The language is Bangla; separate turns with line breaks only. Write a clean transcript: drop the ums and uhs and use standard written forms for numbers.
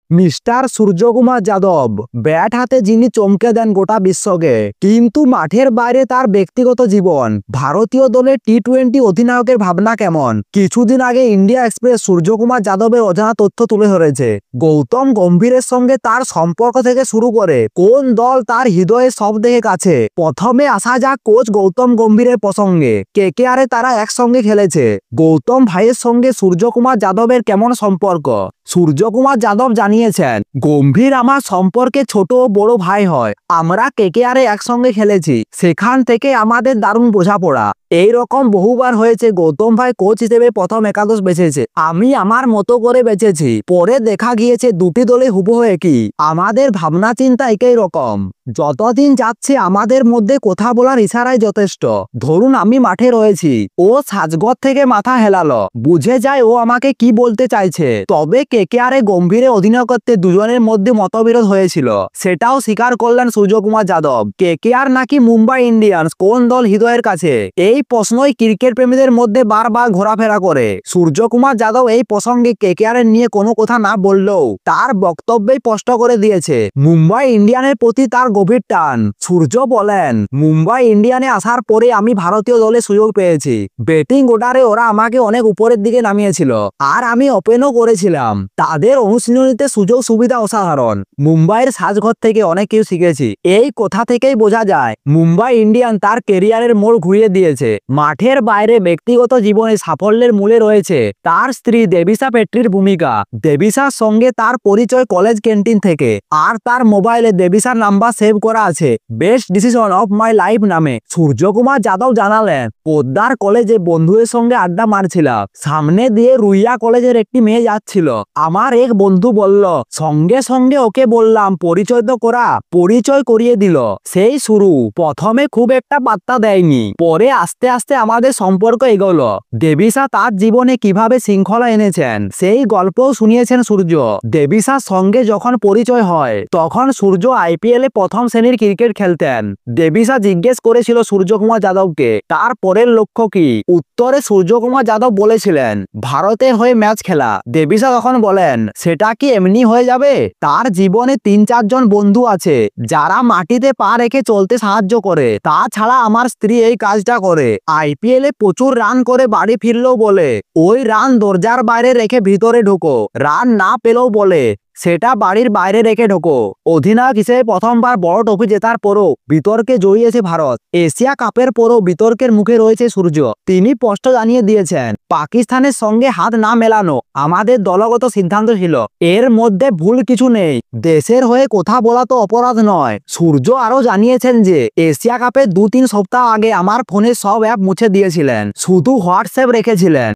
মিস্টার সূর্যকুমার যাদব ব্যাট হাতে যিনি চমকে দেন গোটা বিশ্বকে, কিন্তু মাঠের বাইরে তার ব্যক্তিগত জীবন, ভারতীয় দলের টি-20 অধিনায়কের ভাবনা কেমন। কিছুদিন আগে ইন্ডিয়া এক্সপ্রেস সূর্যকুমার যাদবের অজানা তথ্য তুলে ধরেছে। গৌতম গম্ভীরের সঙ্গে তার সম্পর্ক থেকে শুরু করে কোন দল তার হৃদয়ে সব থেকে কাছে। প্রথমে আসা যাক কোচ গৌতম গম্ভীরের প্রসঙ্গে। কেকেআরে তারা একসঙ্গে খেলেছে। গৌতম ভাইয়ের সঙ্গে সূর্যকুমার যাদবের কেমন সম্পর্ক? সূর্যকুমার যাদব জানিয়েছেন, গম্ভীর আমার সম্পর্কে ছোট ও বড় ভাই হয়। আমরা কেকেআরে একসঙ্গে খেলেছি, সেখান থেকে আমাদের দারুণ বোঝাপড়া। এই রকম বহুবার হয়েছে। গৌতম ভাই কোচ হিসেবে প্রথম একাদশ বেছেছে, আমি আমার মতো করে বেছেছি। পরে দেখা গিয়েছে দুটি দলে হুবহু একই। আমাদের ভাবনা চিন্তা একই রকম। যতদিন যাচ্ছে আমাদের মধ্যে কথা বলার ইশারাই যথেষ্ট। ধরুন আমি মাঠে রয়েছি, ও সাজঘর থেকে মাথা হেলালো, বুঝে যায় ও আমাকে কি বলতে চাইছে। তবে কেকেআরে গম্ভীরের অধিনায়কত্বে দুজনের মধ্যে মতবিরোধ হয়েছিল, সেটাও স্বীকার করলেন সূর্যকুমার যাদব। কেকেআর নাকি মুম্বাই ইন্ডিয়ান্স কোন দল হৃদয়ের কাছে, এই প্রশ্নই ক্রিকেট প্রেমীদের মধ্যে বারবার ঘোরাফেরা করে। সূর্যকুমার যাদব এই প্রসঙ্গে কেকেআর নিয়ে কোনো কথা না বললেও তার বক্তব্যেই স্পষ্ট করে দিয়েছে মুম্বাই ইন্ডিয়ানের প্রতি তার গভীর টান। সূর্য বলেন, মুম্বাই ইন্ডিয়ানে আসার পরে আমি ভারতীয় দলে সুযোগ পেয়েছি। ব্যাটিং অর্ডারে ওরা আমাকে অনেক উপরের দিকে নামিয়েছিল, আর আমি ওপেনও করেছিলাম। তাদের অনুশীলনীতে সুযোগ সুবিধা অসাধারণ। মুম্বাইয়ের সাজঘর থেকে অনেক কিছু শিখেছি। এই কথা থেকেই বোঝা যায় মুম্বাই ইন্ডিয়ান তার কেরিয়ারের মোড় ঘুরিয়ে দিয়েছে। মাঠের বাইরে ব্যক্তিগত জীবনে সাফল্যের মূলে রয়েছে তার স্ত্রী দেবিসা পেট্রির ভূমিকা। দেবিসার সঙ্গে তার পরিচয় কলেজ ক্যান্টিন থেকে, আর তার মোবাইলে দেবিসার নাম্বার সেভ করা আছে best decision of my life নামে। সূর্যকুমার যাদব জানালেন, পোদ্দার কলেজে বন্ধুদের সঙ্গে আড্ডা মারছিলাম, সামনে দিয়ে রুইয়া কলেজের একটি মেয়ে যাচ্ছিল। আমার এক বন্ধু বলল, সঙ্গে সঙ্গে ওকে বললাম পরিচয় তো করা। পরিচয় করিয়ে দিল। সেই শুরু। প্রথমে খুব একটা পাত্তা দেয়নি, পরে আস্তে আস্তে আমাদের সম্পর্ক এগোলো। দেবিসা তার জীবনে কিভাবে শৃঙ্খলা এনেছেন সেই গল্পও শুনিয়েছেন সূর্য। দেবিসার সঙ্গে যখন পরিচয় হয় তখন সূর্য আইপিএলে প্রথম শ্রেণীর ক্রিকেট খেলতেন। দেবিসা জিজ্ঞেস করেছিল সূর্যকুমার যাদবকে তার পরের লক্ষ্য কি। উত্তরে সূর্যকুমার যাদব বলেছিলেন ভারতের হয়ে ম্যাচ খেলা। দেবিসা তখন বলেন, সেটা কি এমনি হয়ে যাবে? তার জীবনে ৩-৪ জন বন্ধু আছে যারা মাটিতে পা রেখে চলতে সাহায্য করে। তাছাড়া আমার স্ত্রী এই কাজটা করে। আইপিএলে প্রচুর রান করে বাড়ি ফিরলেও বলে, ওই রান দরজার বাইরে রেখে ভিতরে ঢোকো। রান না পেলেও বলে, সেটা বাড়ির বাইরে রেখে ঢোকো। অধিনায়ক হিসেবে প্রথমবার বড় ট্রফি জেতার পরও বিতর্কে জড়িয়েছে ভারত। এশিয়া কাপের পরও বিতর্কের মুখে রয়েছে সূর্য। তিনি স্পষ্ট জানিয়ে দিয়েছেন, পাকিস্তানের সঙ্গে হাত না মেলানো আমাদের দলগত সিদ্ধান্ত ছিল। এর মধ্যে ভুল কিছু নেই। দেশের হয়ে কথা বলা তো অপরাধ নয়। সূর্য আরও জানিয়েছেন যে এশিয়া কাপের 2-3 সপ্তাহ আগে আমার ফোনের সব অ্যাপ মুছে দিয়েছিলেন, শুধু হোয়াটসঅ্যাপ রেখেছিলেন।